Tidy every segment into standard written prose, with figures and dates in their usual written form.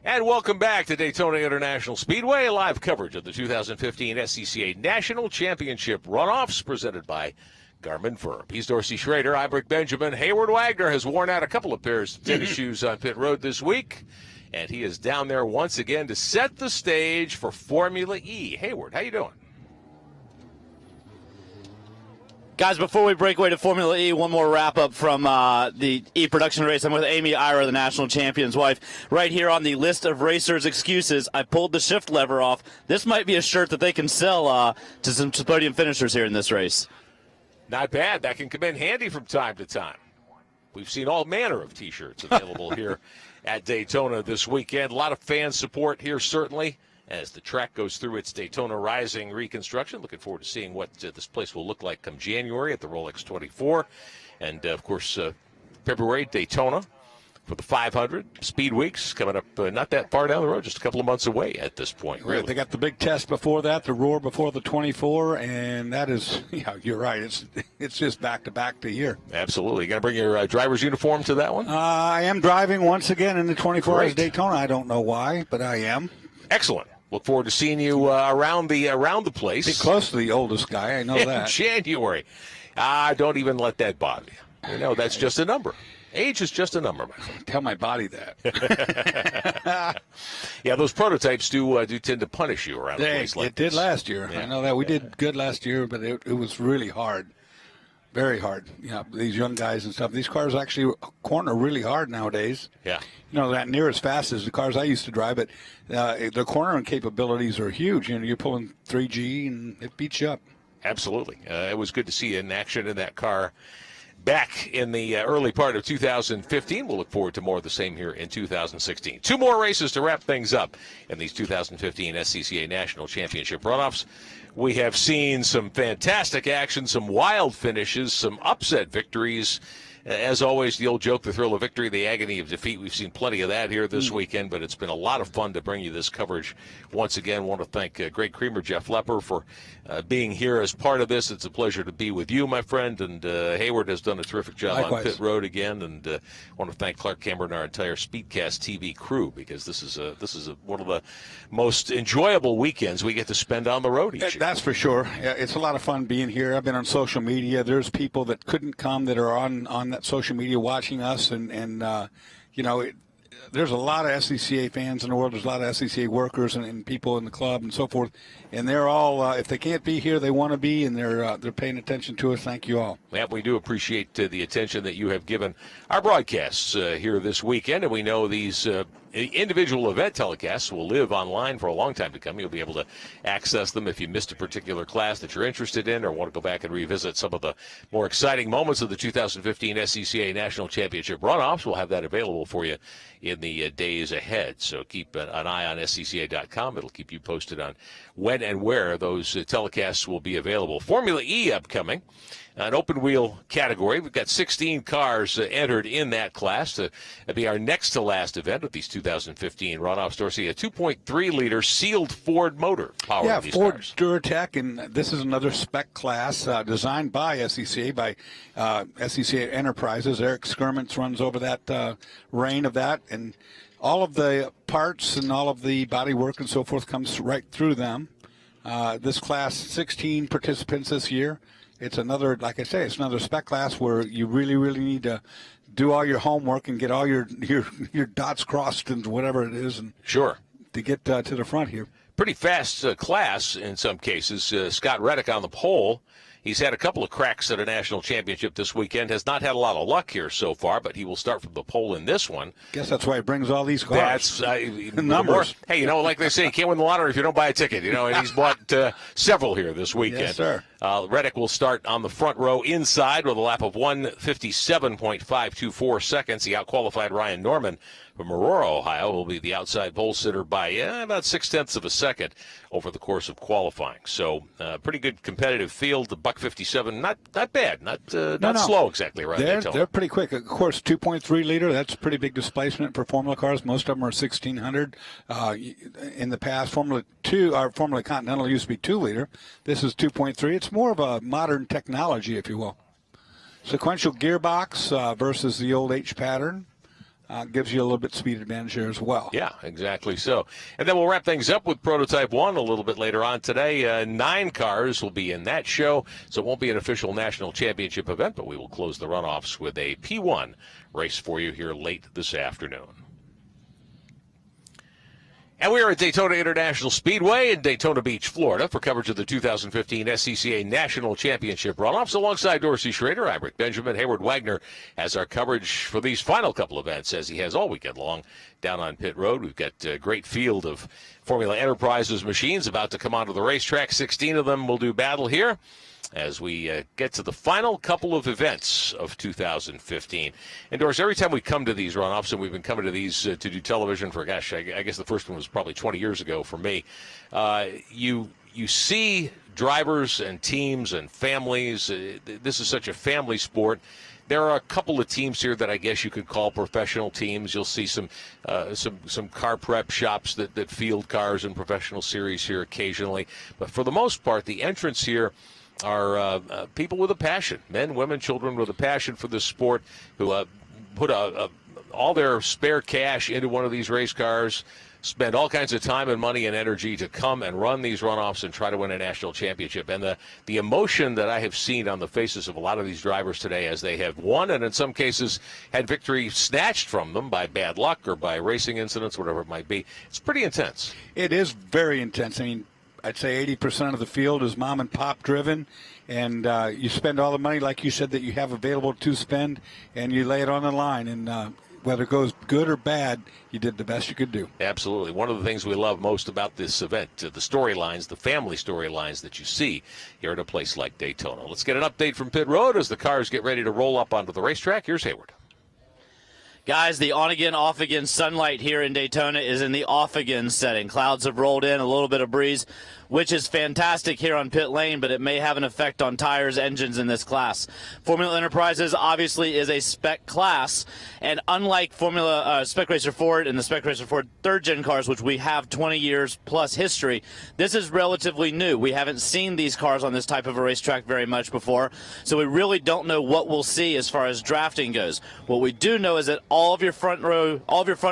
And welcome back to Daytona International Speedway, live coverage of the 2015 SCCA National Championship Runoffs, presented by Garmin Firm. He's Dorsey Schrader. I'm Rick Benjamin. Hayward Wagner has worn out a couple of pairs of tennis shoes on pit road this week, and he is down there once again to set the stage for Formula E. Hayward, how you doing? Guys, before we break away to Formula E, one more wrap-up from the E production race. I'm with Amy Ira, the national champion's wife. Right here on the list of racers' excuses, I pulled the shift lever off. This might be a shirt that they can sell to some podium finishers here in this race. Not bad. That can come in handy from time to time. We've seen all manner of T-shirts available here at Daytona this weekend. A lot of fan support here, certainly, as the track goes through its Daytona Rising reconstruction. Looking forward to seeing what this place will look like come January at the Rolex 24. And, of course, February, Daytona for the 500. Speed Weeks coming up not that far down the road, just a couple of months away at this point. Really. They got the big test before that, the Roar before the 24, and that is, yeah, you're right. It's just back-to-back to here. Absolutely. You going to bring your driver's uniform to that one? I am driving once again in the 24 hours Daytona. I don't know why, but I am. Excellent. Look forward to seeing you around the place. Be close to the oldest guy, I know that. In January. Don't even let that bother you. You know, that's just a number. Age is just a number, my friend. Tell my body that. Yeah, those prototypes do tend to punish you around a place like this. It did last year. Yeah. I know that. We did good last year, but it was really hard. Very hard. You know, these young guys and stuff. These cars actually corner really hard nowadays. Yeah. You know, not near as fast as the cars I used to drive, but the cornering capabilities are huge. You know, you're pulling 3G, and it beats you up. Absolutely. It was good to see you in action in that car back in the early part of 2015. We'll look forward to more of the same here in 2016. Two more races to wrap things up in these 2015 SCCA National Championship runoffs. We have seen some fantastic action, some wild finishes, some upset victories. As always, the old joke, the thrill of victory, the agony of defeat. We've seen plenty of that here this weekend, but it's been a lot of fun to bring you this coverage. Once again, want to thank Greg Creamer, Jeff Lepper for being here as part of this. It's a pleasure to be with you, my friend, and Hayward has done a terrific job on pit road again, and want to thank Clark Cameron and our entire Speedcast TV crew, because this is one of the most enjoyable weekends we get to spend on the road each year. That's for sure. It's a lot of fun being here. I've been on social media. There's people that couldn't come that are on that social media watching us, and you know, there's a lot of SCCA fans in the world. There's a lot of SCCA workers and people in the club and so forth, and they're all if they can't be here, they want to be, and they're paying attention to us. Thank you all. Yeah, we do appreciate the attention that you have given our broadcasts here this weekend, and we know these individual event telecasts will live online for a long time to come. You'll be able to access them if you missed a particular class that you're interested in or want to go back and revisit some of the more exciting moments of the 2015 SCCA National Championship runoffs. We'll have that available for you in the days ahead. So keep an eye on SCCA.com. It'll keep you posted on when and where those telecasts will be available. Formula E upcoming. An open-wheel category. We've got 16 cars entered in that class to be our next-to-last event of these 2015 runoffs. Dorsey, a 2.3-liter sealed Ford motor powering these Ford cars. Duratec, and this is another spec class designed by SCCA, by SCCA Enterprises. Eric Skirmans runs over that reign of that, and all of the parts and all of the body work and so forth comes right through them. This class, 16 participants this year. It's another, like I say, it's another spec class where you really, really need to do all your homework and get all your dots crossed and whatever it is, and sure, to get to the front here. Pretty fast class in some cases. Scott Reddick on the pole. He's had a couple of cracks at a national championship this weekend. Has not had a lot of luck here so far, but he will start from the pole in this one. Guess that's why he brings all these cars. That's numbers. Hey, you know, like they say, you can't win the lottery if you don't buy a ticket. You know, and he's bought several here this weekend. Yes, sir. Reddick will start on the front row inside with a lap of 1:57.524 seconds. He outqualified Ryan Norman from Aurora, Ohio, who will be the outside pole sitter by about 0.6 of a second over the course of qualifying. So, pretty good competitive field. The $1:57, not bad, not slow exactly, right? They're pretty quick. Of course, 2.3 liter. That's a pretty big displacement for Formula cars. Most of them are 1,600. In the past, Formula Continental used to be 2 liter. This is 2.3. It's more of a modern technology, if you will. Sequential gearbox versus the old H pattern. gives you a little bit speed advantage there as well. Yeah, exactly so. And then we'll wrap things up with Prototype 1 a little bit later on today. 9 cars will be in that show, so it won't be an official national championship event, but we will close the runoffs with a P1 race for you here late this afternoon. And we are at Daytona International Speedway in Daytona Beach, Florida, for coverage of the 2015 SCCA National Championship runoffs. Alongside Dorsey Schrader, I'm Rick Benjamin. Hayward Wagner has our coverage for these final couple events, as he has all weekend long down on pit road. We've got a great field of Formula Enterprises machines about to come onto the racetrack. 16 of them will do battle here as we get to the final couple of events of 2015. And, Doris, every time we come to these runoffs, and we've been coming to these to do television for, gosh, I guess the first one was probably 20 years ago for me, you see drivers and teams and families. This is such a family sport. There are a couple of teams here that I guess you could call professional teams. You'll see some car prep shops that field cars in professional series here occasionally. But for the most part, the entrants here are people with a passion, men, women, children with a passion for this sport, who put all their spare cash into one of these race cars, spend all kinds of time and money and energy to come and run these runoffs and try to win a national championship. And the emotion that I have seen on the faces of a lot of these drivers today as they have won, and in some cases had victory snatched from them by bad luck or by racing incidents, whatever it might be, it's pretty intense. It is very intense. I mean, I'd say 80% of the field is mom and pop driven, and you spend all the money, like you said, that you have available to spend, and you lay it on the line. And whether it goes good or bad, you did the best you could do. Absolutely. One of the things we love most about this event, the storylines, the family storylines that you see here at a place like Daytona. Let's get an update from pit road as the cars get ready to roll up onto the racetrack. Here's Hayward. Guys, the on-again, off-again sunlight here in Daytona is in the off-again setting. Clouds have rolled in, a little bit of breeze, which is fantastic here on pit lane, but it may have an effect on tires, engines in this class. Formula Enterprises obviously is a spec class, and unlike Spec Racer Ford and the Spec Racer Ford third-gen cars, which we have 20 years plus history, this is relatively new. We haven't seen these cars on this type of a racetrack very much before, so we really don't know what we'll see as far as drafting goes. What we do know is that all of your front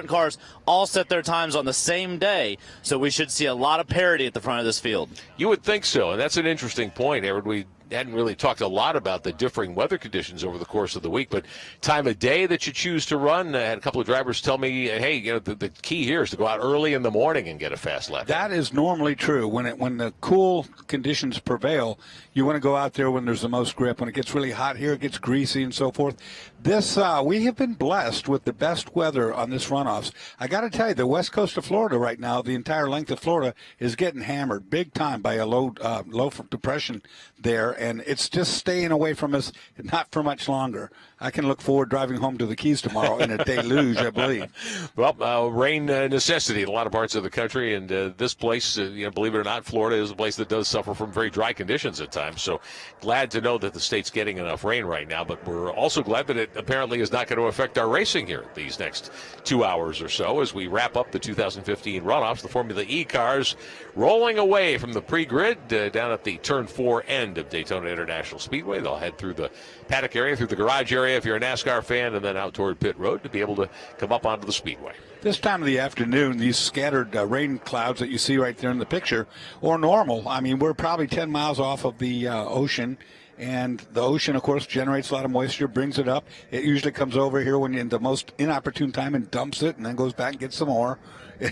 cars all set their times on the same day, so we should see a lot of parity at the front of this field. You would think so, and that's an interesting point, Hayward. We hadn't really talked a lot about the differing weather conditions over the course of the week, but time of day that you choose to run, I had a couple of drivers tell me, hey, the key here is to go out early in the morning and get a fast lap. That is normally true. When the cool conditions prevail, you want to go out there when there's the most grip. When it gets really hot here, it gets greasy and so forth. We have been blessed with the best weather on this runoffs. I got to tell you, the west coast of Florida right now, the entire length of Florida is getting hammered big time by a low depression there, and it's just staying away from us, not for much longer. I can look forward driving home to the Keys tomorrow in a deluge, I believe. Well, rain necessity in a lot of parts of the country, and this place, believe it or not, Florida is a place that does suffer from very dry conditions at times. So glad to know that the state's getting enough rain right now, but we're also glad that it apparently is not going to affect our racing here these next 2 hours or so as we wrap up the 2015 runoffs. The Formula E cars rolling away from the pre-grid down at the Turn 4 end of Daytona International Speedway. They'll head through the paddock area, through the garage area if you're a NASCAR fan, and then out toward pit road to be able to come up onto the Speedway. This time of the afternoon, these scattered rain clouds that you see right there in the picture are normal. I mean, we're probably 10 miles off of the ocean, and the ocean, of course, generates a lot of moisture, brings it up. It usually comes over here when you're in the most inopportune time and dumps it, and then goes back and gets some more.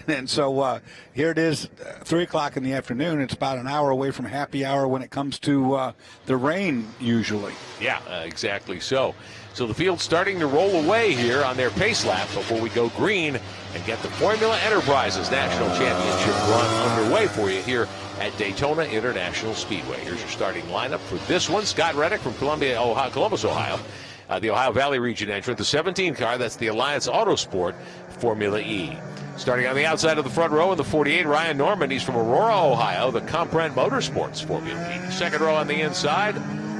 And so here it is, 3 o'clock in the afternoon. It's about an hour away from happy hour when it comes to the rain, usually. Yeah, exactly so. So the field's starting to roll away here on their pace lap before we go green and get the Formula Enterprises National Championship run underway for you here at Daytona International Speedway. Here's your starting lineup for this one. Scott Reddick from Columbus, Ohio. The Ohio Valley region entrant, the 17 car, that's the Alliance Autosport Formula E. Starting on the outside of the front row in the 48, Ryan Norman. He's from Aurora, Ohio, the Comprent Motorsports Formula E. Second row on the inside,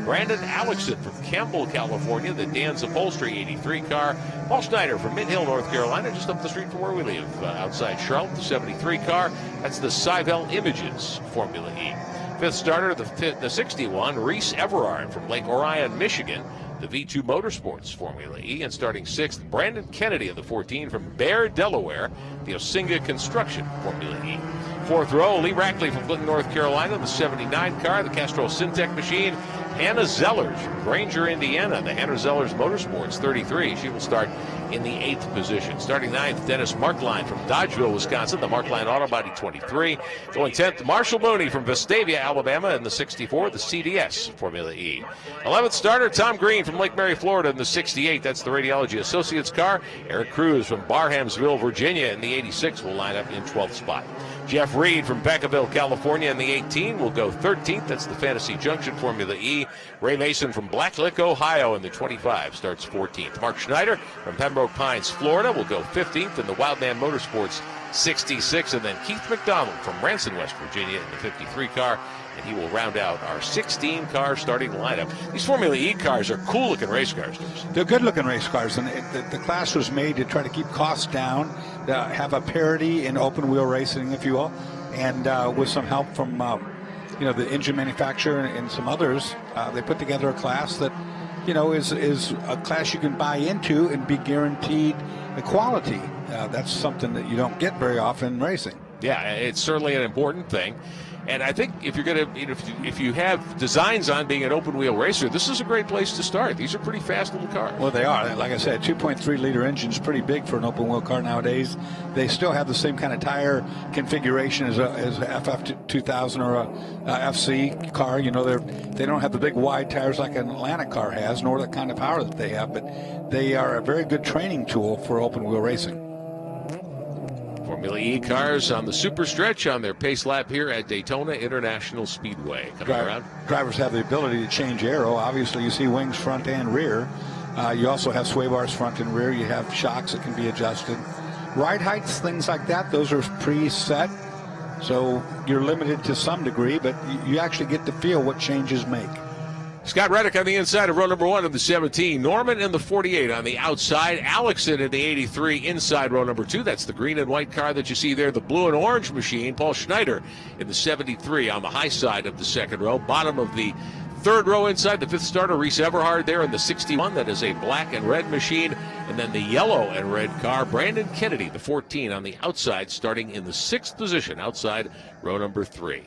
Brandon Alexson from Campbell, California, the Dan's Upholstery 83 car. Paul Schneider from Mint Hill, North Carolina, just up the street from where we live, outside Charlotte, the 73 car. That's the Cyvel Images Formula E. Fifth starter, the 61, Reese Everard from Lake Orion, Michigan, the V2 Motorsports Formula E. And starting 6th, Brandon Kennedy in the 14 from Bear, Delaware, the Osinga Construction Formula E. 4th row, Lee Rackley from Clinton, North Carolina, the 79 car, the Castrol Syntec machine. Hannah Zellers from Granger, Indiana, the Hannah Zellers Motorsports 33. She will start in the 8th position. Starting 9th, Dennis Markline from Dodgeville, Wisconsin, the Markline Auto Body 23. Going 10th, Marshall Mooney from Vestavia, Alabama, in the 64, the CDS Formula E. 11th starter, Tom Green from Lake Mary, Florida, in the 68. That's the Radiology Associates car. Eric Cruz from Barhamsville, Virginia, in the 86 will line up in 12th spot. Jeff Reed from Vacaville, California, in the 18 will go 13th. That's the Fantasy Junction Formula E. Ray Mason from Blacklick, Ohio, in the 25 starts 14th. Mark Schneider from Pembroke Pines, Florida, will go 15th in the Wildman Motorsports 66. And then Keith McDonald from Ranson, West Virginia, in the 53 car. And he will round out our 16-car starting lineup. These Formula E cars are cool-looking race cars. They're good-looking race cars, and the class was made to try to keep costs down, have a parity in open-wheel racing, if you will, and with some help from the engine manufacturer and some others, they put together a class that is a class you can buy into and be guaranteed the quality. That's something that you don't get very often in racing. Yeah, it's certainly an important thing. And I think if you're going to, if you have designs on being an open-wheel racer, this is a great place to start. These are pretty fast little cars. Well, they are. Like I said, 2.3-liter engine is pretty big for an open-wheel car nowadays. They still have the same kind of tire configuration as a FF2000 or a FC car. They don't have the big wide tires like an Atlantic car has, nor the kind of power that they have. But they are a very good training tool for open-wheel racing. Formula E cars on the super stretch on their pace lap here at Daytona International Speedway. Coming around. Drivers have the ability to change aero. Obviously, you see wings front and rear. You also have sway bars front and rear. You have shocks that can be adjusted. Ride heights, things like that, those are preset. So you're limited to some degree, but you actually get to feel what changes make. Scott Reddick on the inside of row number 1 of the 17. Norman in the 48 on the outside. Alexson in the 83 inside row number 2. That's the green and white car that you see there, the blue and orange machine. Paul Schneider in the 73 on the high side of the second row. Bottom of the third row inside, the 5th starter, Reese Everhard there in the 61. That is a black and red machine. And then the yellow and red car, Brandon Kennedy, the 14 on the outside, starting in the 6th position outside row number 3.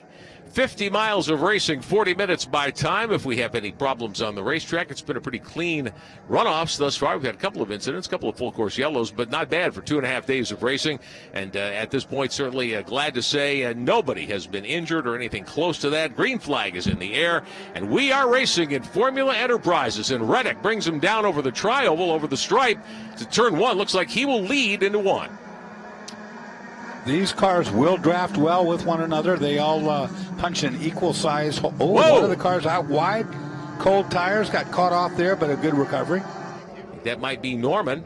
50 miles of racing, 40 minutes by time. If we have any problems on the racetrack, it's been a pretty clean runoffs thus far. We've had a couple of incidents, a couple of full course yellows, but not bad for 2.5 days of racing. And at this point, certainly glad to say nobody has been injured or anything close to that. Green flag is in the air, and we are racing in Formula Enterprises. And Reddick brings him down over the tri-oval, over the stripe to turn 1. Looks like he will lead into 1. These cars will draft well with one another. They all punch an equal size. Oh, whoa. One of the cars out wide. Cold tires, got caught off there, but a good recovery. That might be Norman.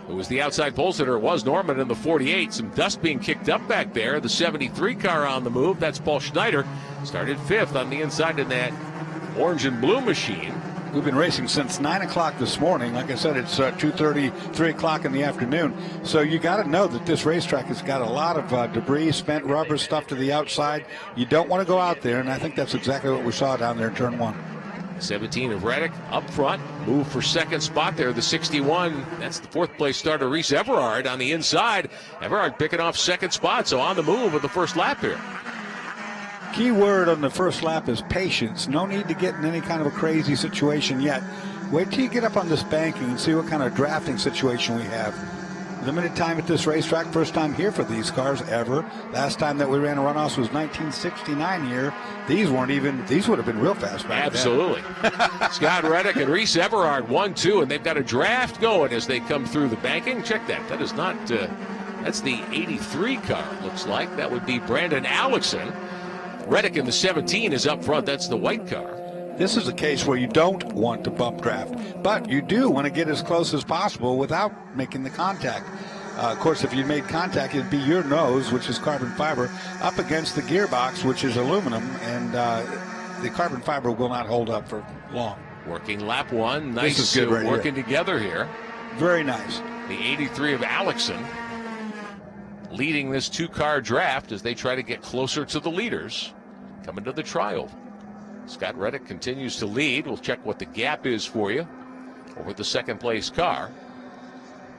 It was the outside pole sitter. It was Norman in the 48. Some dust being kicked up back there. The 73 car on the move. That's Paul Schneider. Started 5th on the inside in that orange and blue machine. We've been racing since 9 o'clock this morning. Like I said, it's 2:30, 3 o'clock in the afternoon. So you got to know that this racetrack has got a lot of debris, spent rubber stuff to the outside. You don't want to go out there, and I think that's exactly what we saw down there in turn 1. 17 of Reddick up front, move for second spot there. The 61, that's the 4th place starter, Reese Everhard on the inside. Everhard picking off second spot, so on the move with the first lap here. Key word on the first lap is patience. No need to get in any kind of a crazy situation yet. Wait till you get up on this banking and see what kind of drafting situation we have. Limited time at this racetrack, first time here for these cars ever. Last time that we ran a runoffs was 1969 here. These would have been real fast back Absolutely. Scott Reddick and Reese Everhard 1-2, and they've got a draft going as they come through the banking. Check that. That is not, that's the 83 car, looks like. That would be Brandon Alexson. Reddick in the 17 is up front. That's the white car. This is a case where you don't want to bump draft, but you do want to get as close as possible without making the contact. Of course, if you made contact, it'd be your nose, which is carbon fiber, up against the gearbox, which is aluminum, and the carbon fiber will not hold up for long. Working lap 1. Nice this is good right working here. Together here. Very nice. The 83 of Alexson leading this 2-car draft as they try to get closer to the leaders. Coming to the trial. Scott Reddick continues to lead. We'll check what the gap is for you. over the second place car.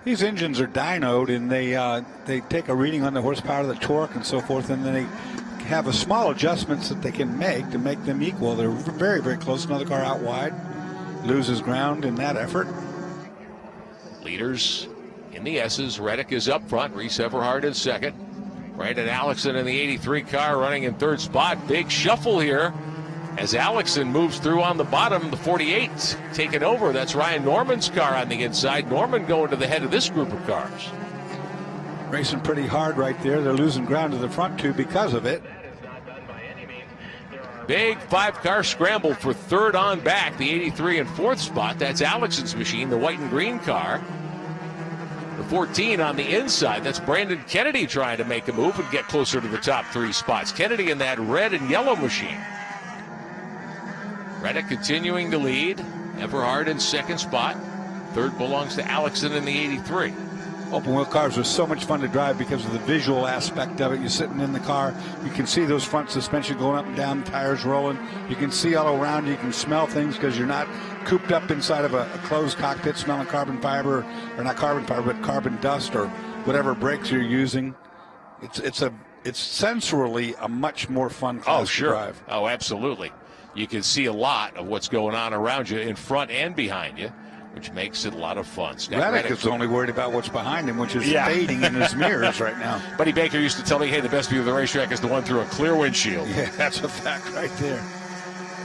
These engines are dynoed, and they take a reading on the horsepower, the torque, and so forth, and then they have a small adjustments that they can make to make them equal. They're very, very close. Another car out wide loses ground in that effort. Leaders in the S's. Reddick is up front. Reese Everhard in second. Brandon Alexson in the 83 car running in third spot. Big shuffle here as Alexson moves through on the bottom. The 48 taken over. That's Ryan Norman's car on the inside. Norman going to the head of this group of cars. Racing pretty hard right there. They're losing ground to the front two because of it. Big 5-car scramble for third on back. The 83 and fourth spot. That's Alexson's machine, the white and green car. The 14 on the inside. That's Brandon Kennedy trying to make a move and get closer to the top 3 spots. Kennedy in that red and yellow machine. Reddick continuing to lead. Everhard in second spot. Third belongs to Alexson in the 83. Open wheel cars are so much fun to drive because of the visual aspect of it. You're sitting in the car, you can see those front suspension going up and down, tires rolling. You can see all around, you can smell things because you're not cooped up inside of a closed cockpit smelling carbon fiber, or not carbon fiber, but carbon dust or whatever brakes you're using. It's sensorily a much more fun class to drive. Oh, absolutely. You can see a lot of what's going on around you in front and behind you, which makes it a lot of fun. Reddick is only worried about what's behind him, which is fading in his mirrors right now. Buddy Baker used to tell me, hey, the best view of the racetrack is the one through a clear windshield. Yeah, that's a fact right there.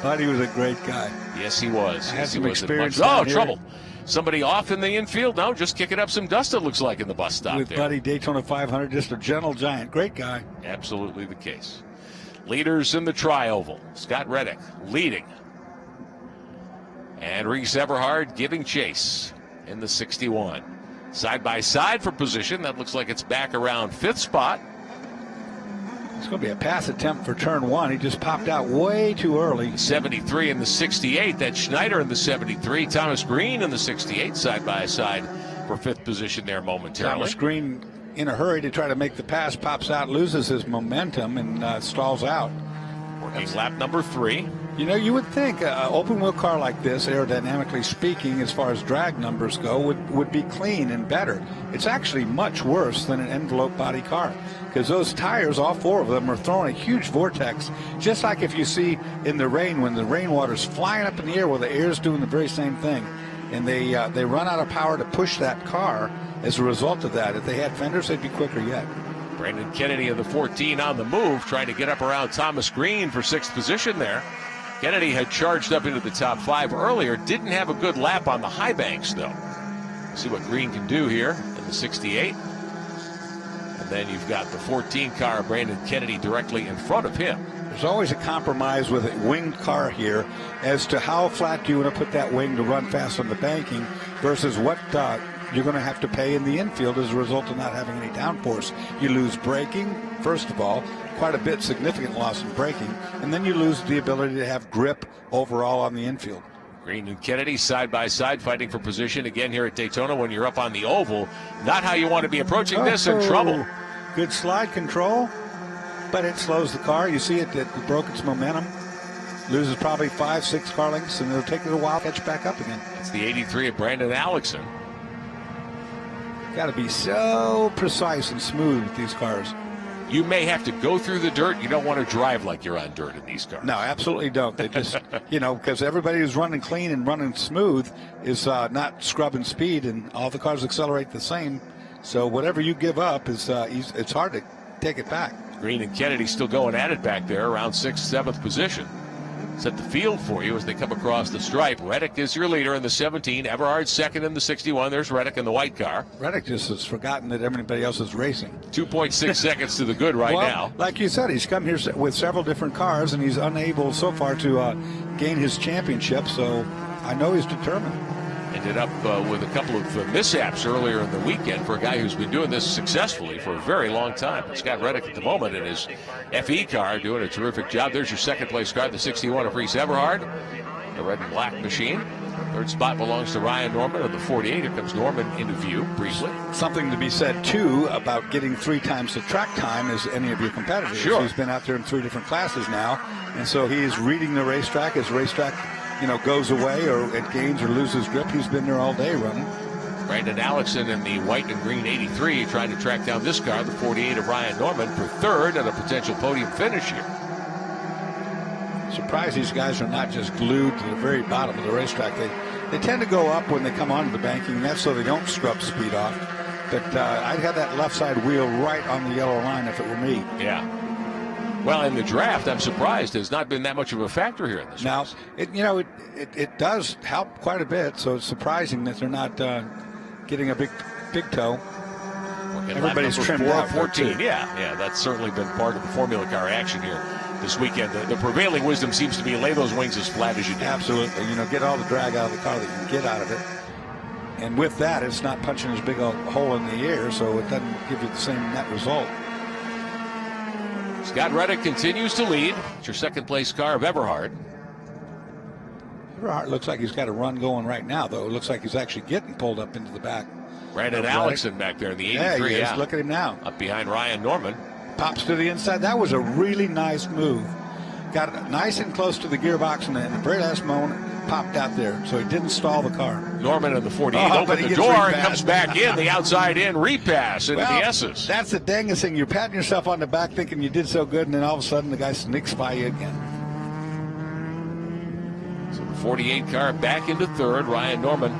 Buddy was a great guy. Yes, he was. I had some he experience was. down here. Trouble. Somebody off in the infield? No, just kicking up some dust, it looks like, in the bus stop with there. Buddy, Daytona 500, just a gentle giant. Great guy. Absolutely the case. Leaders in the tri-oval. Scott Reddick leading. And Reese Everhard giving chase in the 61. Side by side for position. That looks like it's back around 5th spot. It's going to be a pass attempt for turn 1. He just popped out way too early. The 73 and the 68. That's Schneider in the 73. Thomas Green in the 68. Side by side for 5th position there momentarily. Thomas Green in a hurry to try to make the pass, pops out, loses his momentum, and stalls out. Working lap number 3. You know, you would think an open wheel car like this, aerodynamically speaking, as far as drag numbers go, would be clean and better. It's actually much worse than an envelope body car because those tires, all 4 of them, are throwing a huge vortex, just like if you see in the rain when the rainwater's flying up in the air, well, the air's doing the very same thing. And they run out of power to push that car as a result of that. If they had fenders, they'd be quicker yet. Brandon Kennedy of the 14 on the move, trying to get up around Thomas Green for 6th position there. Kennedy had charged up into the top 5 earlier. Didn't have a good lap on the high banks, though. See what Green can do here in the 68. And then you've got the 14 car, Brandon Kennedy, directly in front of him. There's always a compromise with a winged car here as to how flat do you want to put that wing to run fast on the banking versus what you're going to have to pay in the infield as a result of not having any downforce. You lose braking, first of all, quite a bit, significant loss in braking, and then you lose the ability to have grip overall on the infield. Green and Kennedy side by side fighting for position again here at Daytona when you're up on the oval. Not how you want to be approaching this, in trouble. Good slide control, but it slows the car. You see it broke its momentum. Loses probably 5-6 car lengths, and it'll take it a while to catch back up again. It's the 83 of Brandon Alexson. Got to be so precise and smooth with these cars. You may have to go through the dirt. You don't want to drive like you're on dirt in these cars. No, absolutely don't. They just, because everybody who's running clean and running smooth is not scrubbing speed, and all the cars accelerate the same. So whatever you give up is it's hard to take it back. Green and Kennedy still going at it back there around 6th, 7th position. Set the field for you as they come across the stripe. Reddick is your leader in the 17. Everhard second in the 61. There's Reddick in the white car. Reddick just has forgotten that everybody else is racing. 2.6 seconds to the good now. Like you said, he's come here with several different cars, and he's unable so far to gain his championship. So I know he's determined. Ended up with a couple of mishaps earlier in the weekend for a guy who's been doing this successfully for a very long time. Scott Reddick at the moment in his FE car doing a terrific job. There's your 2nd place car, the 61 of Reese Everhard, the red and black machine. 3rd spot belongs to Ryan Norman of the 48. Here comes Norman into view briefly. Something to be said, too, about getting 3 times the track time as any of your competitors. Sure. He's been out there in 3 different classes now, and so he's reading the racetrack as racetrack goes away or it gains or loses grip. He's been there all day running. Brandon Alexson in the white and green 83 trying to track down this car, the 48 of Ryan Norman, for third and a potential podium finish here. Surprised these guys are not just glued to the very bottom of the racetrack. They tend to go up when they come onto the banking. That's so they don't scrub speed off. But I'd have that left side wheel right on the yellow line if it were me. Yeah. Well, in the draft, I'm surprised there's not been that much of a factor here in this now, race. It does help quite a bit. So it's surprising that they're not getting a big toe. Everybody's trimmed out 14. Yeah, that's certainly been part of the Formula Car action here this weekend. The prevailing wisdom seems to be lay those wings as flat as you can. Absolutely. Get all the drag out of the car that you can get out of it. And with that, it's not punching as big a hole in the air, so it doesn't give you the same net result. Scott Reddick continues to lead. It's your second place car of Everhard. Everhard looks like he's got a run going right now, though. It looks like he's actually getting pulled up into the back. Brandon Alexson back there in the 83. Yeah, he is. Look at him now. Up behind Ryan Norman. Pops to the inside. That was a really nice move. Got it nice and close to the gearbox, and in the very last moment, popped out there, so he didn't stall the car. Norman in the 48 opened the door and comes back in, the outside in repass into the S's. That's the dangest thing. You're patting yourself on the back thinking you did so good, and then all of a sudden the guy sneaks by you again. So the 48 car back into third. Ryan Norman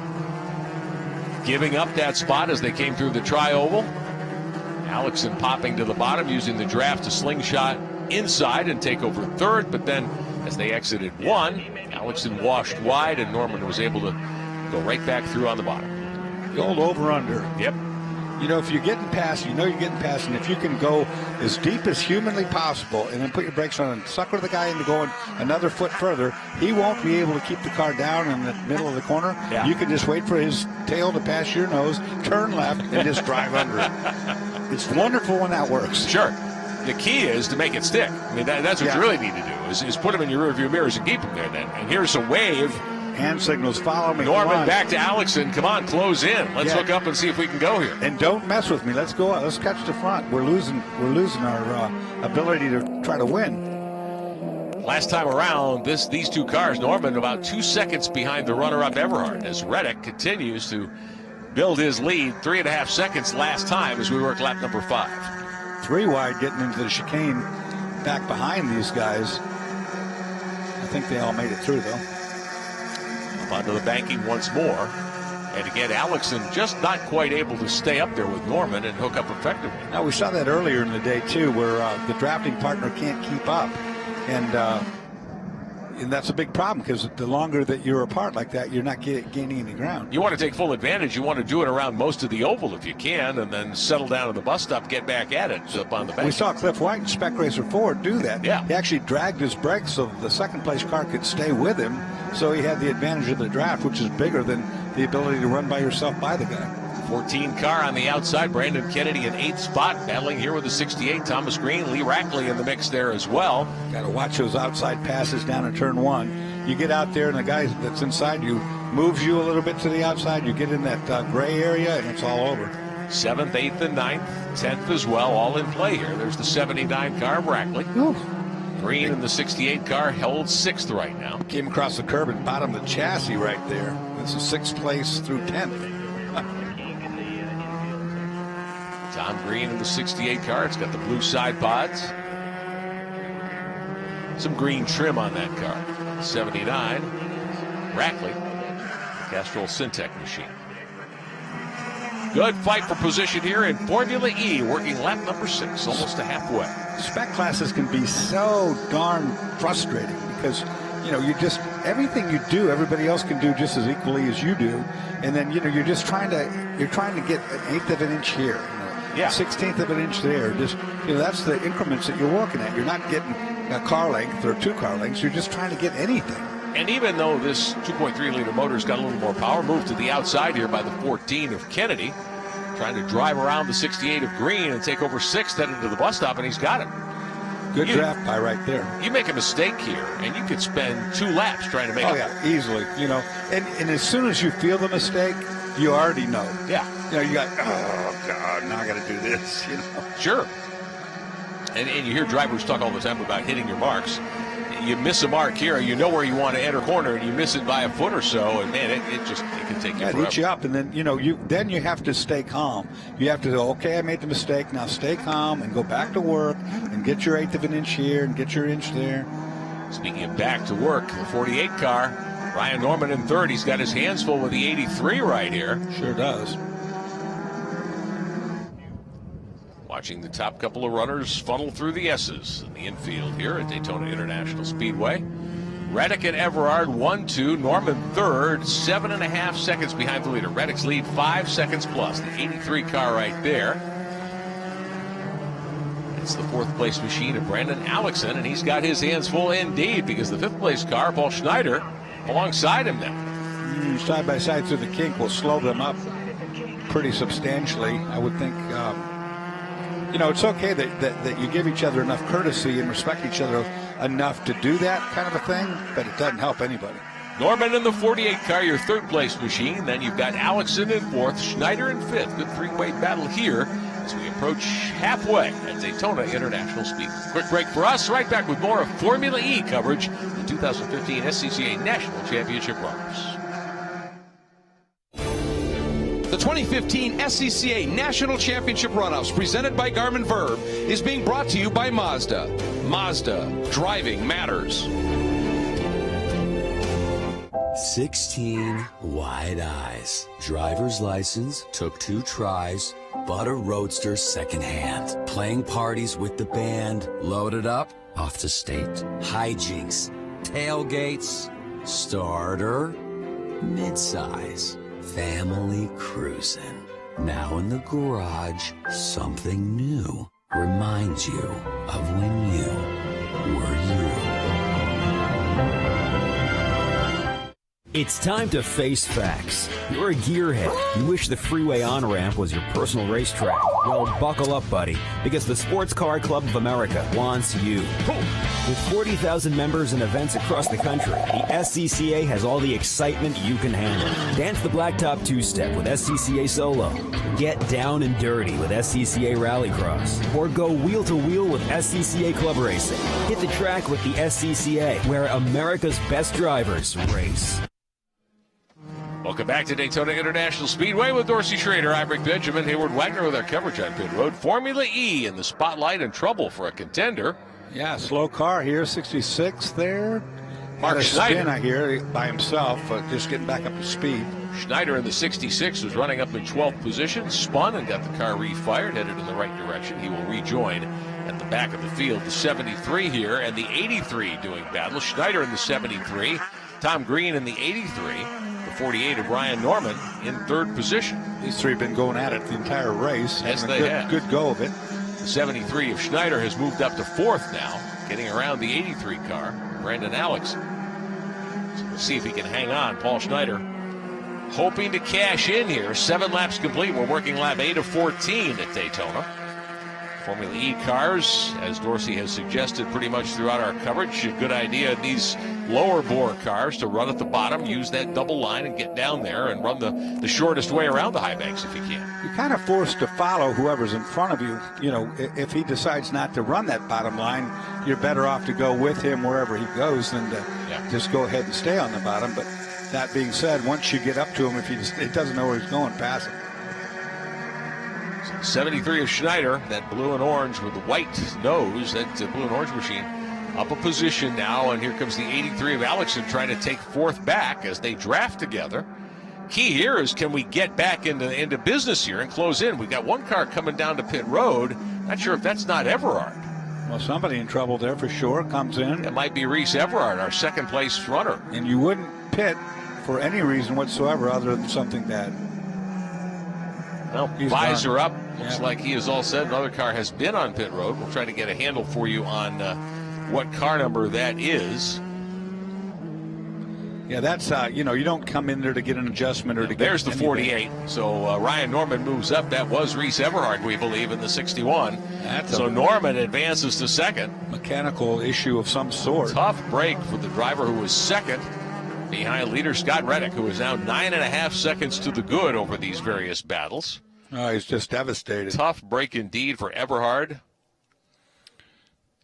giving up that spot as they came through the tri-oval. Alexson popping to the bottom, using the draft to slingshot inside and take over third, but then as they exited one, Alexson washed wide and Norman was able to go right back through on the bottom. The old over-under. Yep. If you're getting past, you're getting past, and if you can go as deep as humanly possible and then put your brakes on and sucker the guy into going another foot further, he won't be able to keep the car down in the middle of the corner. Yeah. You can just wait for his tail to pass your nose, turn left, and just drive under it. It's wonderful when that works. Sure. The key is to make it stick. I mean, that's what you really need to do, is put them in your rearview mirrors and keep them there then. And here's a wave. Hand signals, follow me. Norman back to Alexson. Come on, close in. Let's hook up and see if we can go here. And don't mess with me. Let's go out. Let's catch the front. We're losing our ability to try to win. Last time around, these two cars, Norman about 2 seconds behind the runner-up Everhard, as Reddick continues to build his lead. 3.5 seconds last time as we work lap number 5. 3 wide getting into the chicane back behind these guys. I think they all made it through, though. Up onto the banking once more. And again, Alexson just not quite able to stay up there with Norman and hook up effectively. Now, we saw that earlier in the day, too, where the drafting partner can't keep up. And that's a big problem, because the longer that you're apart like that, you're not gaining any ground. You want to take full advantage. You want to do it around most of the oval if you can, and then settle down at the bus stop, get back at it up on the bank. We saw Cliff White and Spec Racer Ford do that. Yeah. He actually dragged his brakes so the second place car could stay with him, so he had the advantage of the draft, which is bigger than the ability to run by yourself by the guy. 14 car on the outside. Brandon Kennedy in 8th spot, battling here with the 68. Thomas Green, Lee Rackley in the mix there as well. Got to watch those outside passes down in turn 1. You get out there and the guy that's inside you moves you a little bit to the outside. You get in that gray area and it's all over. 7th, 8th, and 9th, 10th as well, all in play here. There's the 79 car of Rackley. Ooh. Green in the 68 car held 6th right now. Came across the curb and bottomed the chassis right there. This is 6th place through 10th. Tom Green in the 68 car. It's got the blue side pods. Some green trim on that car. 79. Rackley. Castrol Syntec machine. Good fight for position here in Formula E, working lap number 6, almost to halfway. Spec classes can be so darn frustrating because, you just, everything you do, everybody else can do just as equally as you do. And then, you're just trying to get an 1/8 of an inch here. Yeah. 1/16 of an inch there. Just, that's the increments that you're working at. You're not getting a car length or 2 car lengths. You're just trying to get anything. And even though this 2.3-liter motor's got a little more power, moved to the outside here by the 14 of Kennedy, trying to drive around the 68 of Green and take over 6th, headed to the bus stop, and he's got it. Good draft by right there. You make a mistake here, and you could spend 2 laps trying to make it. Oh, yeah, easily. And as soon as you feel the mistake, you already know. Yeah. You got, oh, God, now I got to do this, Sure. And you hear drivers talk all the time about hitting your marks. you miss a mark here, you know where you want to enter corner, and you miss it by a foot or so, and man, it can take you it forever. eats you up, and then you have to stay calm. You have to go, okay, I made the mistake. Now stay calm and go back to work and get your 1/8 of an inch here and get your inch there. Speaking of back to work, the 48 car, Ryan Norman in third. He's got his hands full with the 83 right here. Sure does. Watching the top couple of runners funnel through the S's in the infield here at Daytona International Speedway. Reddick and Everard 1-2, Norman third, 7.5 seconds behind the leader. Reddick's lead 5 seconds plus. The 83 car right there. It's the fourth place machine of Brandon Alexson, and he's got his hands full indeed, because the fifth place car, Paul Schneider, alongside him now. Side by side through the kink will slow them up pretty substantially, I would think. It's okay that you give each other enough courtesy and respect each other enough to do that kind of a thing, but it doesn't help anybody. Norman in the 48 car, your third place machine. Then you've got Alexson in fourth, Schneider in fifth. Good three-way battle here as we approach halfway at Daytona International Speedway. Quick break for us. Right back with more of Formula E coverage, the 2015 SCCA National Championship Runners. The 2015 SCCA National Championship Runoffs, presented by Garmin Verb, is being brought to you by Mazda. Mazda, driving matters. 16 wide eyes. Driver's license, took 2 tries, bought a Roadster secondhand. Playing parties with the band, loaded up, off to state. Hijinks, tailgates, starter, midsize, family cruising. Now in the garage, something new reminds you of when you were you. It's time to face facts. You're a gearhead. You wish the freeway on-ramp was your personal racetrack. Well, buckle up, buddy, because the Sports Car Club of America wants you. With 40,000 members and events across the country, the SCCA has all the excitement you can handle. Dance the blacktop two-step with SCCA Solo. Get down and dirty with SCCA Rallycross. Or go wheel-to-wheel with SCCA Club Racing. Hit the track with the SCCA, where America's best drivers race. Welcome back to Daytona International Speedway with Dorsey Schrader, I'm Rick Benjamin, Hayward Wagner with our coverage on pit road. Formula E in the spotlight and trouble for a contender. Yeah, slow car here, 66 there. Mark Had a Schneider. spin, I hear, by himself, just getting back up to speed. Schneider in the 66 was running up in 12th position, spun and got the car refired, headed in the right direction. He will rejoin at the back of the field. The 73 here and the 83 doing battle. Schneider in the 73, Tom Green in the 83. 48 of Ryan Norman in third position. These three have been going at it the entire race. Yes, having they a have. good go of it. The 73 of Schneider has moved up to fourth now, getting around the 83 car, Brandon Alex. So we'll see if he can hang on. Paul Schneider hoping to cash in here. 7 laps complete. We're working lap 8 of 14 at Daytona. Formula E cars, as Dorsey has suggested pretty much throughout our coverage, a good idea in these lower bore cars to run at the bottom, use that double line and get down there and run the shortest way around the high banks if you can. You're kind of forced to follow whoever's in front of you. You know, if he decides not to run that bottom line, you're better off to go with him wherever he goes than to just go ahead and stay on the bottom. But that being said, once you get up to him, if he doesn't know where he's going, pass him. 73 of Schneider, that blue and orange with the white nose, that blue and orange machine, up a position now, and here comes the 83 of Alexson trying to take fourth back as they draft together. Key here is, can we get back into business here and close in? We've got one car coming down to pit road. Not sure if that's not Everard. Well, somebody in trouble there for sure comes in. It might be Reese Everard, our second place runner. And you wouldn't pit for any reason whatsoever other than something bad. Well, He's visor gone. up. Looks like he is all set. Another car has been on pit road. We'll try to get a handle for you on what car number that is. Yeah, that's, you don't come in there to get an adjustment or to get There's the anything. 48. So Ryan Norman moves up. That was Reese Everard, we believe, in the 61. So Norman advances to second. Mechanical issue of some sort. Tough break for the driver who was second behind leader Scott Reddick, who is now 9.5 seconds to the good over these various battles. Oh, he's just devastated. Tough break indeed for Everhard.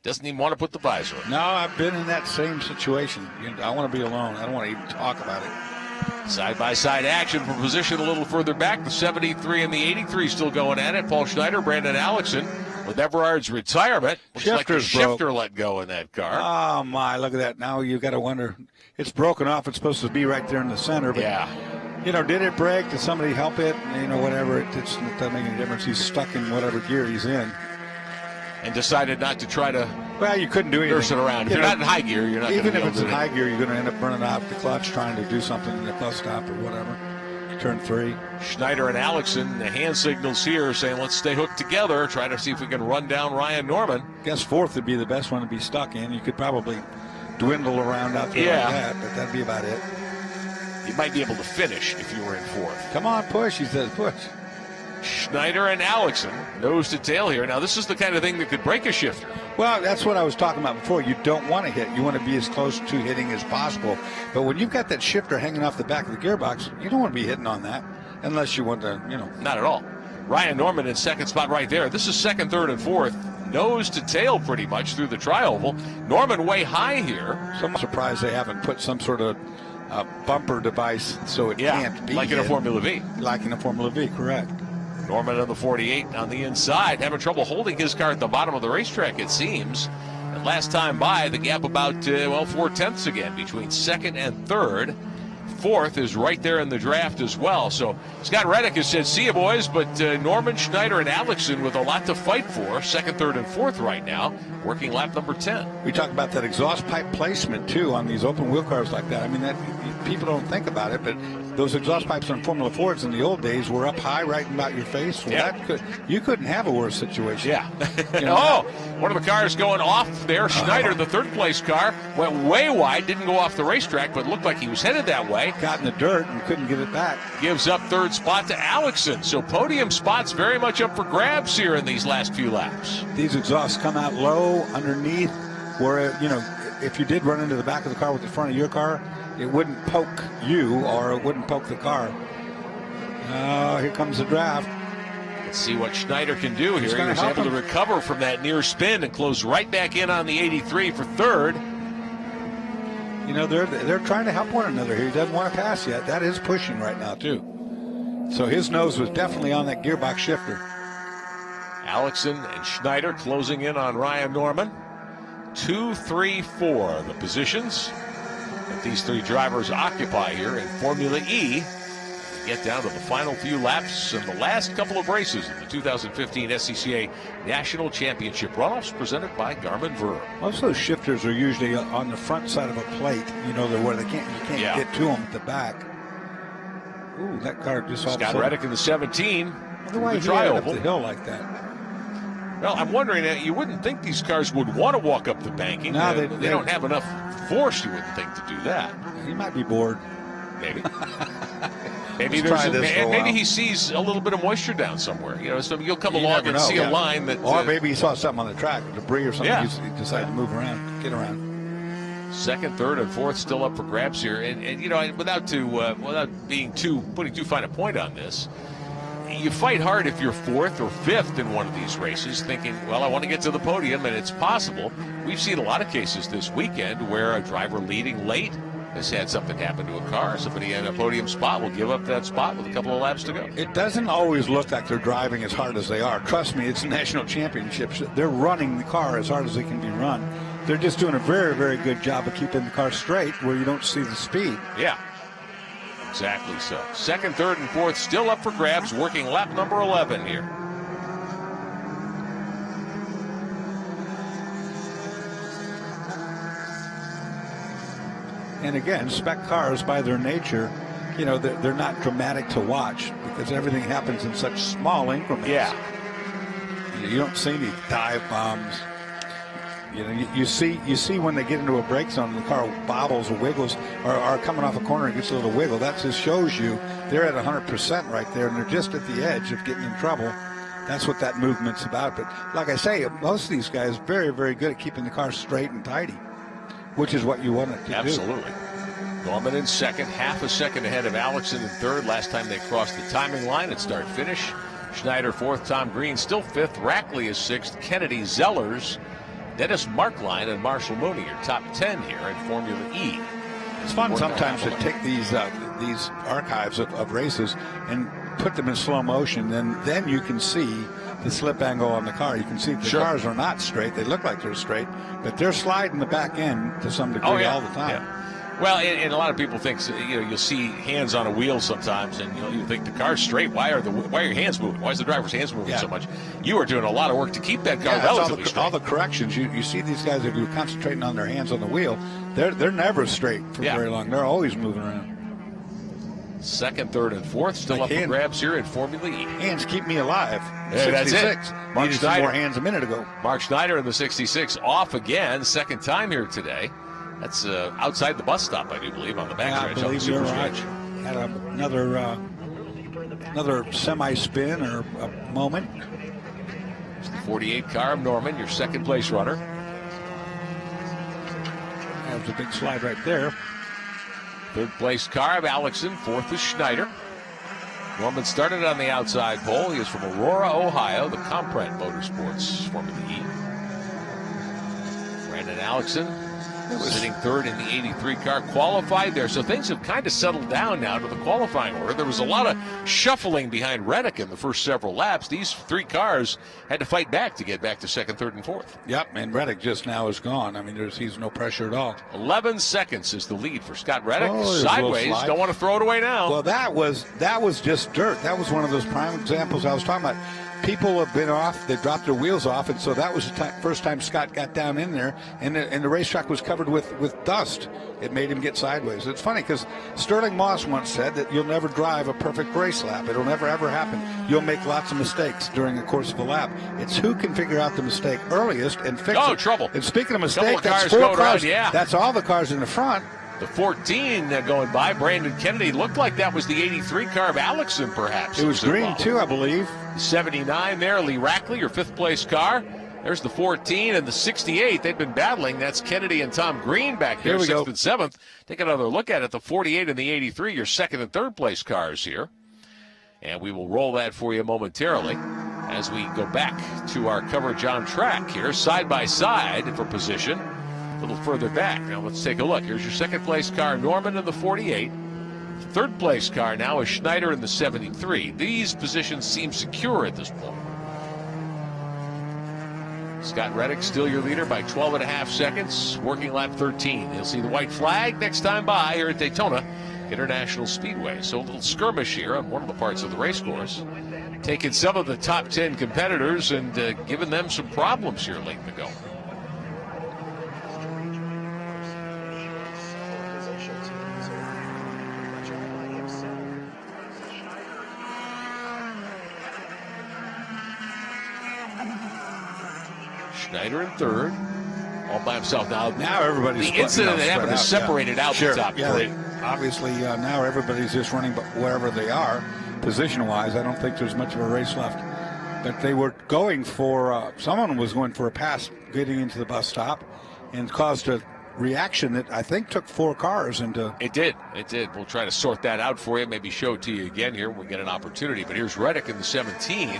Doesn't even want to put the visor on. No, I've been in that same situation. I want to be alone. I don't want to even talk about it. Side-by-side action from position a little further back. The 73 and the 83 still going at it. Paul Schneider, Brandon Alexson. With Everard's retirement, looks like the shifter let go in that car. Oh, my, look at that. Now you got to wonder. It's broken off. It's supposed to be right there in the center. But, did it break? Did somebody help it? Whatever. It doesn't make any difference. He's stuck in whatever gear he's in. And decided not to try to you couldn't do anything. Nurse it around. If you're not in high gear, you're not going to be able to. Even if it's in high gear, you're going to end up burning out the clutch trying to do something in the bus stop or whatever. Turn 3. Schneider and Alexson, the hand signals here saying, let's stay hooked together, try to see if we can run down Ryan Norman. I guess 4th would be the best one to be stuck in. You could probably dwindle around out there like that, but that'd be about it. You might be able to finish if you were in 4th. Come on, push, he says, push. Schneider and Alexson, nose to tail here. Now, this is the kind of thing that could break a shifter. Well, that's what I was talking about before. You don't want to hit. You want to be as close to hitting as possible. But when you've got that shifter hanging off the back of the gearbox, you don't want to be hitting on that unless you want to, Not at all. Ryan Norman in second spot right there. This is second, third, and fourth. Nose to tail pretty much through the tri-oval. Norman way high here. I'm surprised they haven't put some sort of bumper device so it can't be like in a Formula V. Like in a Formula V, correct. Norman on the 48 on the inside, having trouble holding his car at the bottom of the racetrack, it seems. And last time by, the gap about, 4/10 again between second and third. 4th is right there in the draft as well. So Scott Reddick has said, see you, boys, but Norman, Schneider, and Alexson with a lot to fight for. 2nd, 3rd, and 4th right now, working lap number 10. We talk about that exhaust pipe placement, too, on these open wheel cars like that. I mean, that people don't think about it, but those exhaust pipes on Formula Fords in the old days were up high right about your face. Well, you couldn't have a worse situation. Yeah. One of the cars going off there. Schneider, the third-place car, went way wide, didn't go off the racetrack, but looked like he was headed that way. Got in the dirt and couldn't get it back. Gives up third spot to Alexson. So podium spots very much up for grabs here in these last few laps. These exhausts come out low underneath where, if you did run into the back of the car with the front of your car, it wouldn't poke you or it wouldn't poke the car. Here comes the draft. Let's see what Schneider can do here. He was able to recover from that near spin and close right back in on the 83 for third. They're trying to help one another here. He doesn't want to pass yet. That is pushing right now, too. So his nose was definitely on that gearbox shifter. Alexson and Schneider closing in on Ryan Norman. 2, 3, 4, the positions that these three drivers occupy here in Formula E. Get down to the final few laps in the last couple of races in the 2015 SCCA National Championship Runoffs presented by Garmin Verb. Most of those shifters are usually on the front side of a plate, where you can't get to them at the back. Ooh, that car just all Scott Reddick in the 17. Why he headed up the hill like that? Well, I'm wondering, you wouldn't think these cars would want to walk up the banking. No, they don't have enough force, you wouldn't think, to do that. He might be bored. Maybe. Maybe he sees a little bit of moisture down somewhere. So you'll come along and see a line that. Or maybe he saw something on the track, debris or something. He decided to move around, get around. 2nd, 3rd, and 4th still up for grabs here, and without putting too fine a point on this, you fight hard if you're 4th or 5th in one of these races, thinking, well, I want to get to the podium, and it's possible. We've seen a lot of cases this weekend where a driver leading late has had something happen to a car. Somebody in a podium spot will give up that spot with a couple of laps to go. It doesn't always look like they're driving as hard as they are. Trust me, it's national championships. They're running the car as hard as they can be run. They're just doing a very, very good job of keeping the car straight where you don't see the speed. Yeah, exactly so. 2nd, 3rd, and 4th still up for grabs, working lap number 11 here. And again, spec cars by their nature, they're not dramatic to watch because everything happens in such small increments. Yeah. You don't see any dive bombs. You see when they get into a brake zone, the car bobbles or wiggles, or coming off a corner and gets a little wiggle. That just shows you they're at 100% right there, and they're just at the edge of getting in trouble. That's what that movement's about. But like I say, most of these guys are very, very good at keeping the car straight and tidy, which is what you want it to do. Absolutely. Norman in 2nd, half a second ahead of Alexson in 3rd. Last time they crossed the timing line at start-finish. Schneider 4th, Tom Green still 5th. Rackley is 6th. Kennedy, Zellers Dennis Markline and Marshall Mooney are top 10 here in Formula E. It's fun sometimes to take these archives of races and put them in slow motion, and then you can see the slip angle on the car. You can see the cars are not straight. They look like they're straight, but they're sliding the back end to some degree all the time. Yeah. Well, and a lot of people think, you'll see hands on a wheel sometimes, and you think the car's straight. Why are your hands moving? Why is the driver's hands moving so much? You are doing a lot of work to keep that car relatively straight. All the corrections. You see these guys, if you're concentrating on their hands on the wheel, they're never straight for very long. They're always moving around. Second, third, and fourth still up for grabs here in Formula E. Hands keep me alive. Yeah, that's it. Mark Schneider. More hands a minute ago. Mark Schneider in the 66 off again. Second time here today. That's outside the bus stop, I do believe, on the backstretch. I believe you're right. Had another semi-spin or a moment. It's the 48 car of Norman, your second place runner. That was a big slide right there. Third place car of Alexson, fourth is Schneider. Norman started on the outside pole. He is from Aurora, Ohio, the Comprent Motorsports Formula E. Brandon Alexson sitting third in the 83 car, qualified there. So things have kind of settled down now to the qualifying order. There was a lot of shuffling behind Reddick in the first several laps. These three cars had to fight back to get back to second, third, and fourth. Yep, and Reddick just now is gone. I mean, he's no pressure at all. 11 seconds is the lead for Scott Reddick. Sideways, don't want to throw it away now. Well, that was just dirt. That was one of those prime examples I was talking about. People have been off, they dropped their wheels off, and so that was the first time Scott got down in there, and the racetrack was covered with dust. It made him get sideways. It's funny because Sterling Moss once said that you'll never drive a perfect race lap. It'll never, ever happen. You'll make lots of mistakes during the course of a lap. It's who can figure out the mistake earliest and fix it. Oh, trouble. And speaking of mistakes, that's four cars. That's all the cars in the front. The 14 going by, Brandon Kennedy. Looked like that was the 83 car of Alexson, perhaps. It was green, too, I believe. 79 there, Lee Rackley, your fifth-place car. There's the 14 and the 68. They've been battling. That's Kennedy and Tom Green back there, 6th and 7th. Take another look at it. The 48 and the 83, your second and third-place cars here. And we will roll that for you momentarily as we go back to our coverage on track here, side by side for position. A little further back. Now let's take a look. Here's your second place car, Norman in the 48. Third place car now is Schneider in the 73. These positions seem secure at this point. Scott Reddick still your leader by 12.5 seconds. Working lap 13. You'll see the white flag next time by here at Daytona International Speedway. So a little skirmish here on one of the parts of the race course. Taking some of the top 10 competitors and giving them some problems here late in the go. Schneider in third, all by himself. Now everybody's the incident that happened is separated out the top three. Obviously, now everybody's just running wherever they are, position-wise. I don't think there's much of a race left. But they were going for, someone was going for a pass getting into the bus stop and caused a reaction that I think took four cars into. It did. We'll try to sort that out for you, maybe show it to you again here when we get an opportunity. But here's Reddick in the 17.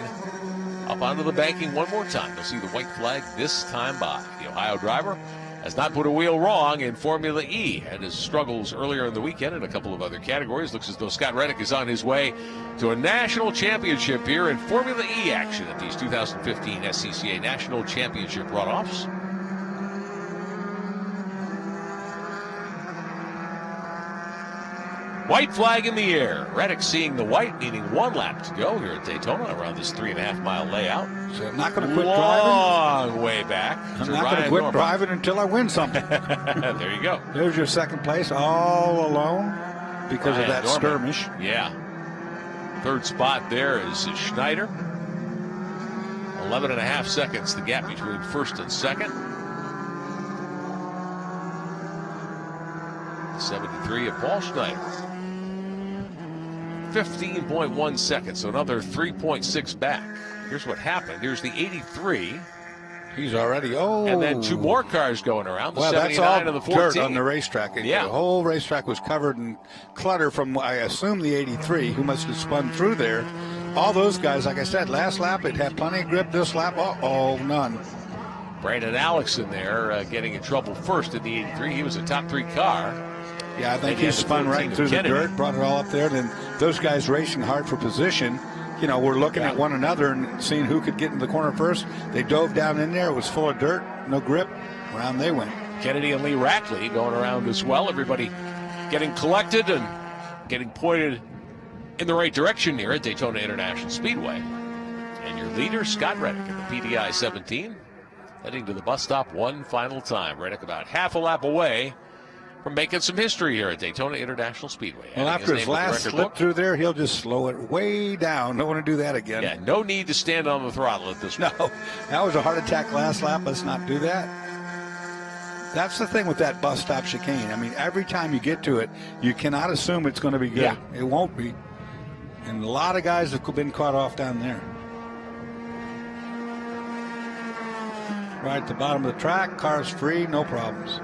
Up onto the banking one more time. You'll see the white flag this time by. The Ohio driver has not put a wheel wrong in Formula E. Had his struggles earlier in the weekend in a couple of other categories. Looks as though Scott Reddick is on his way to a national championship here in Formula E action at these 2015 SCCA National Championship runoffs. White flag in the air. Reddick seeing the white, needing one lap to go here at Daytona around this 3.5-mile layout. So I'm not going to quit driving. Long way back. I'm not going to quit driving until I win something. There you go. There's your second place all alone because of that skirmish. Yeah. Third spot there is Schneider. 11.5 seconds the gap between first and second. 73 of Paul Schneider. 15.1 seconds, so another 3.6 back. Here's what happened. Here's the 83. He's already, and then two more cars going around, the 79 that's all and the 14. Dirt on the racetrack. Yeah. The whole racetrack was covered in clutter from, I assume, the 83, who must have spun through there. All those guys, like I said, last lap, it had plenty of grip. This lap, none. Brandon Allison there getting in trouble first in the 83. He was a top 3 car. Yeah, I think he spun right through the dirt, brought it all up there. Then those guys racing hard for position, you know, we're looking at one another and seeing who could get in the corner first. They dove down in there. It was full of dirt, no grip. Around they went. Kennedy and Lee Rackley going around as well. Everybody getting collected and getting pointed in the right direction here at Daytona International Speedway. And your leader, Scott Reddick, in the PDI 17, heading to the bus stop one final time. Reddick about half a lap away from making some history here at Daytona International Speedway. Well, after his last slip through there, he'll just slow it way down. Don't want to do that again. Yeah, no need to stand on the throttle at this point. No, that was a heart attack last lap. Let's not do that. That's the thing with that bus stop chicane. I mean, every time you get to it, you cannot assume it's going to be good. Yeah. It won't be. And a lot of guys have been caught off down there. Right at the bottom of the track, car's free, no problems.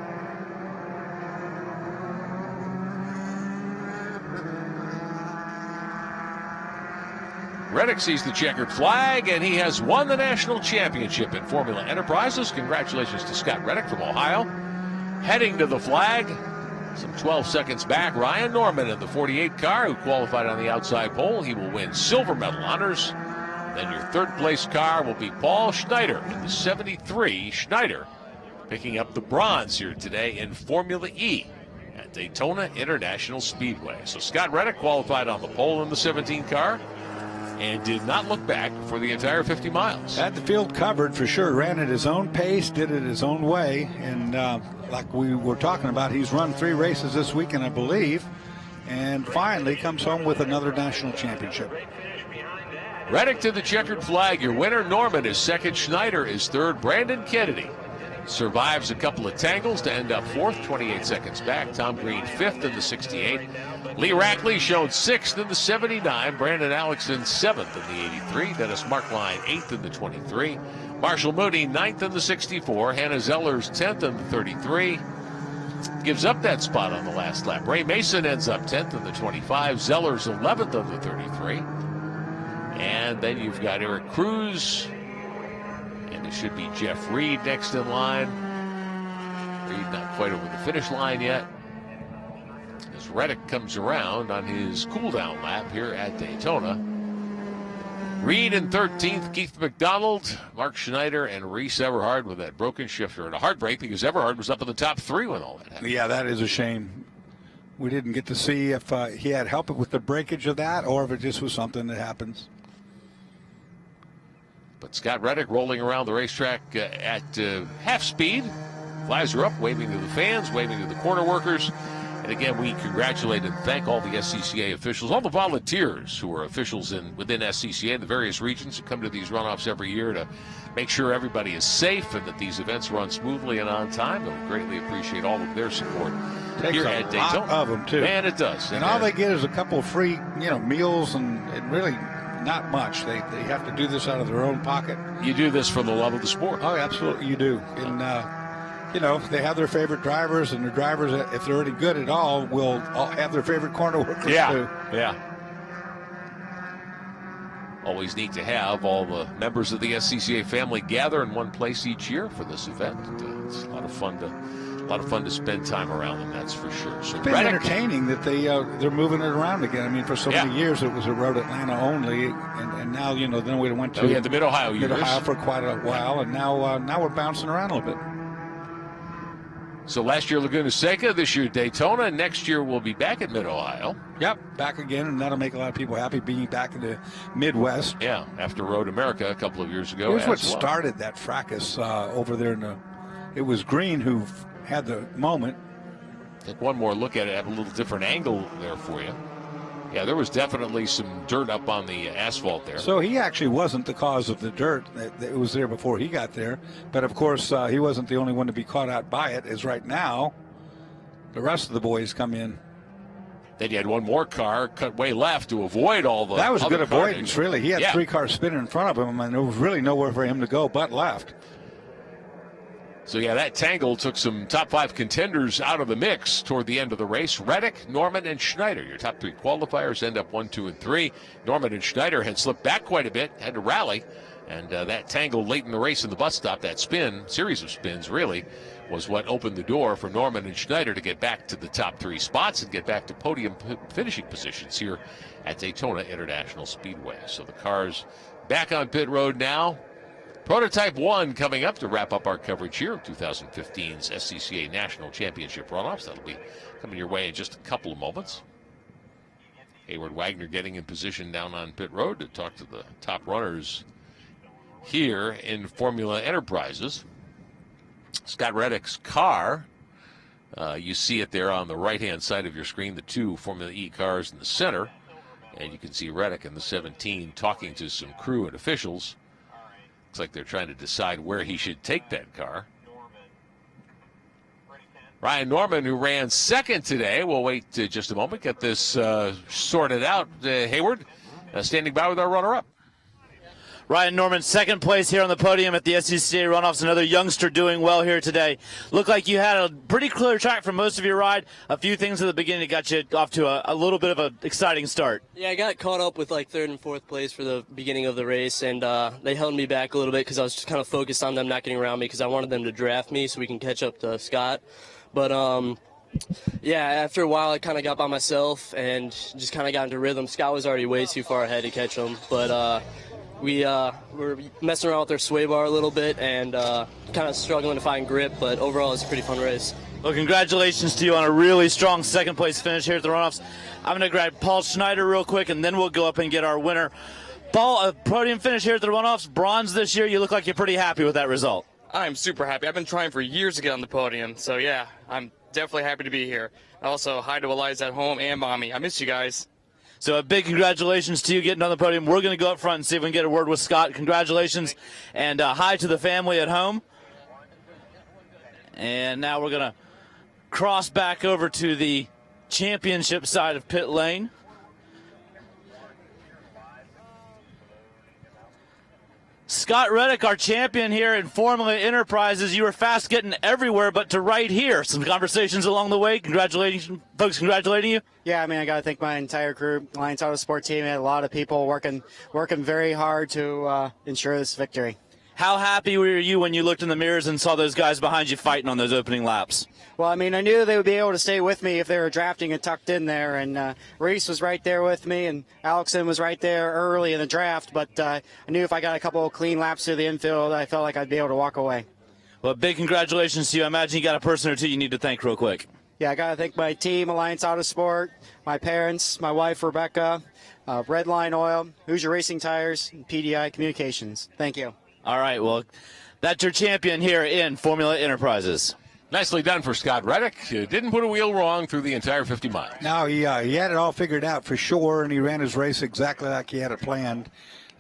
Reddick sees the checkered flag, and he has won the national championship in Formula Enterprises. Congratulations to Scott Reddick from Ohio. Heading to the flag, some 12 seconds back, Ryan Norman in the 48 car, who qualified on the outside pole. He will win silver medal honors. Then your third place car will be Paul Schneider in the 73. Schneider picking up the bronze here today in Formula E at Daytona International Speedway. So Scott Reddick qualified on the pole in the 17 car and did not look back for the entire 50 miles. Had the field covered for sure. Ran at his own pace, did it his own way. And like we were talking about, he's run 3 races this weekend, I believe. And finally comes home with another national championship. Reddick to the checkered flag. Your winner, Norman, is second. Schneider is third. Brandon Kennedy survives a couple of tangles to end up fourth, 28 seconds back. Tom Green fifth in the 68. Lee Rackley shown sixth in the 79. Brandon Allison seventh in the 83. Dennis Markline eighth in the 23. Marshall Mooney ninth in the 64. Hannah Zellers 10th in the 33. Gives up that spot on the last lap. Ray Mason ends up 10th in the 25. Zellers 11th in the 33. And then you've got Eric Cruz. And it should be Jeff Reed next in line. Reed not quite over the finish line yet. As Reddick comes around on his cool-down lap here at Daytona. Reed in 13th, Keith McDonald, Mark Schneider, and Reese Everhard with that broken shifter. And a heartbreak because Everhard was up in the top 3 when all that happened. Yeah, that is a shame. We didn't get to see if he had help with the breakage of that or if it just was something that happens. But Scott Reddick rolling around the racetrack at half speed. Flies are up, waving to the fans, waving to the corner workers. And again, we congratulate and thank all the SCCA officials, all the volunteers who are officials within SCCA in the various regions who come to these runoffs every year to make sure everybody is safe and that these events run smoothly and on time. And we greatly appreciate all of their support here at Daytona. Lot of them, too. Man, it does. And all they get is a couple of free, meals and really not much. They have to do this out of their own pocket. You do this for the love of the sport. Oh, absolutely, you do. And, they have their favorite drivers, and the drivers, if they're any good at all, will all have their favorite corner workers, too. Yeah. Always neat to have all the members of the SCCA family gather in one place each year for this event. It's a lot of fun to spend time around them, that's for sure. So it's been entertaining that they're moving it around again. I mean, for so many years it was a Road Atlanta only, and now then we went to the Mid-Ohio years. Mid-Ohio for quite a while, and now we're bouncing around a little bit. So last year Laguna Seca, this year Daytona, next year we'll be back at Mid-Ohio. Yep, back again, and that'll make a lot of people happy being back in the Midwest. Yeah, after Road America a couple of years ago. Here's what started that fracas over there it was Green who had the moment. Take one more look at it, have a little different angle there for you. Yeah, there was definitely some dirt up on the asphalt there. So he actually wasn't the cause of the dirt. It was there before he got there. But, of course, he wasn't the only one to be caught out by it, as right now the rest of the boys come in. Then you had one more car cut way left to avoid all the That was a good carnage. avoidance, really. He had 3 cars spinning in front of him, and there was really nowhere for him to go but left. So, yeah, that tangle took some top 5 contenders out of the mix toward the end of the race. Reddick, Norman, and Schneider. Your top 3 qualifiers end up 1, 2, and 3. Norman and Schneider had slipped back quite a bit, had to rally. And that tangle late in the race in the bus stop, that series of spins really, was what opened the door for Norman and Schneider to get back to the top 3 spots and get back to podium finishing positions here at Daytona International Speedway. So the cars back on pit road now. Prototype 1 coming up to wrap up our coverage here of 2015's SCCA National Championship Runoffs. That'll be coming your way in just a couple of moments. Hayward Wagner getting in position down on pit road to talk to the top runners here in Formula Enterprises. Scott Reddick's car, you see it there on the right-hand side of your screen, the 2 Formula E cars in the center. And you can see Reddick in the 17 talking to some crew and officials. Looks like they're trying to decide where he should take that car. Ryan Norman, who ran second today, we'll wait just a moment, get this sorted out. Hayward, standing by with our runner-up. Ryan Norman, second place here on the podium at the SCCA Runoffs. Another youngster doing well here today. Looked like you had a pretty clear track for most of your ride. A few things at the beginning got you off to a little bit of an exciting start. Yeah, I got caught up with like 3rd and 4th place for the beginning of the race, and they held me back a little bit because I was just kind of focused on them not getting around me because I wanted them to draft me so we can catch up to Scott. But yeah, after a while I kind of got by myself and just kind of got into rhythm. Scott was already way too far ahead to catch him, but we were messing around with their sway bar a little bit and kind of struggling to find grip, but overall it's a pretty fun race. Well, congratulations to you on a really strong second place finish here at the Runoffs. I'm going to grab Paul Schneider real quick, and then we'll go up and get our winner. Paul, a podium finish here at the Runoffs, bronze this year. You look like you're pretty happy with that result. I'm super happy. I've been trying for years to get on the podium, so yeah, I'm definitely happy to be here. Also, hi to Eliza at home and Mommy. I miss you guys. So a big congratulations to you getting on the podium. We're going to go up front and see if we can get a word with Scott. Congratulations, and hi to the family at home. And now we're going to cross back over to the championship side of pit lane. Scott Reddick, our champion here in Formula Enterprises. You were fast getting everywhere but to right here. Some conversations along the way. Congratulations, folks, congratulating you. Yeah, I mean, I got to thank my entire crew, Alliance Auto Sport team. I had a lot of people working very hard to ensure this victory. How happy were you when you looked in the mirrors and saw those guys behind you fighting on those opening laps? Well, I mean, I knew they would be able to stay with me if they were drafting and tucked in there, and Reese was right there with me, and Alexson was right there early in the draft, but I knew if I got a couple of clean laps through the infield, I felt like I'd be able to walk away. Well, big congratulations to you. I imagine you got a person or two you need to thank real quick. Yeah, I got to thank my team, Alliance Auto Sport, my parents, my wife, Rebecca, Redline Oil, Hoosier Racing Tires, and PDI Communications. Thank you. All right, well, that's your champion here in Formula Enterprises. Nicely done for Scott Reddick. Didn't put a wheel wrong through the entire 50 miles. No, he had it all figured out for sure, and he ran his race exactly like he had it planned.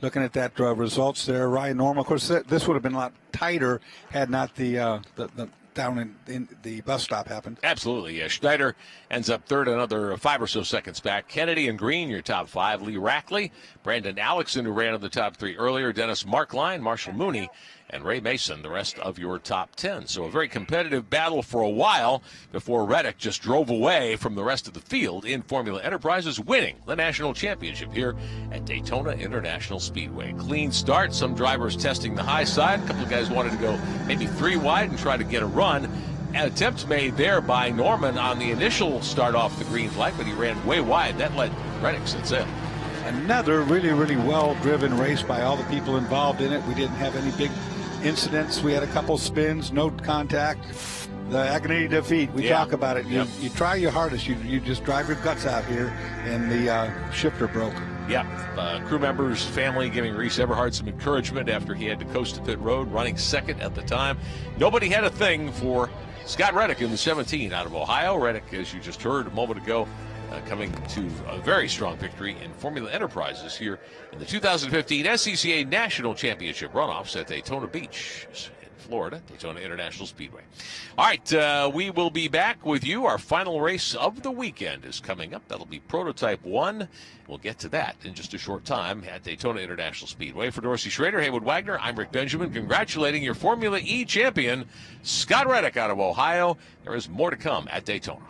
Looking at that results there, Ryan Norman, of course, this would have been a lot tighter had not the down in the bus stop happened. Absolutely, yeah. Schneider ends up third, another 5 or so seconds back. Kennedy and Green, your top 5. Lee Rackley, Brandon Alexson, who ran in the top 3 earlier, Dennis Markline, Marshall Mooney, and Ray Mason, the rest of your top 10. So a very competitive battle for a while before Reddick just drove away from the rest of the field in Formula Enterprises, winning the national championship here at Daytona International Speedway. Clean start, some drivers testing the high side. A couple of guys wanted to go maybe 3 wide and try to get a run. Attempts made there by Norman on the initial start off the green flag, but he ran way wide. That let Reddick set sail. Another really, really well-driven race by all the people involved in it. We didn't have any big incidents. We had a couple spins, no contact. The agony of defeat, we talk about it. You try your hardest. You just drive your guts out here, and the shifter broke. Yeah, crew members, family giving Reese Everhart some encouragement after he had to coast to pit road, running second at the time. Nobody had a thing for Scott Reddick in the 17 out of Ohio. Reddick, as you just heard a moment ago, coming to a very strong victory in Formula Enterprises here in the 2015 SCCA National Championship Runoffs at Daytona Beach Florida, Daytona International Speedway. All right, we will be back with you. Our final race of the weekend is coming up. That'll be Prototype 1. We'll get to that in just a short time at Daytona International Speedway. For Dorsey Schrader, Haywood Wagner, I'm Rick Benjamin, congratulating your Formula E champion, Scott Reddick out of Ohio. There is more to come at Daytona.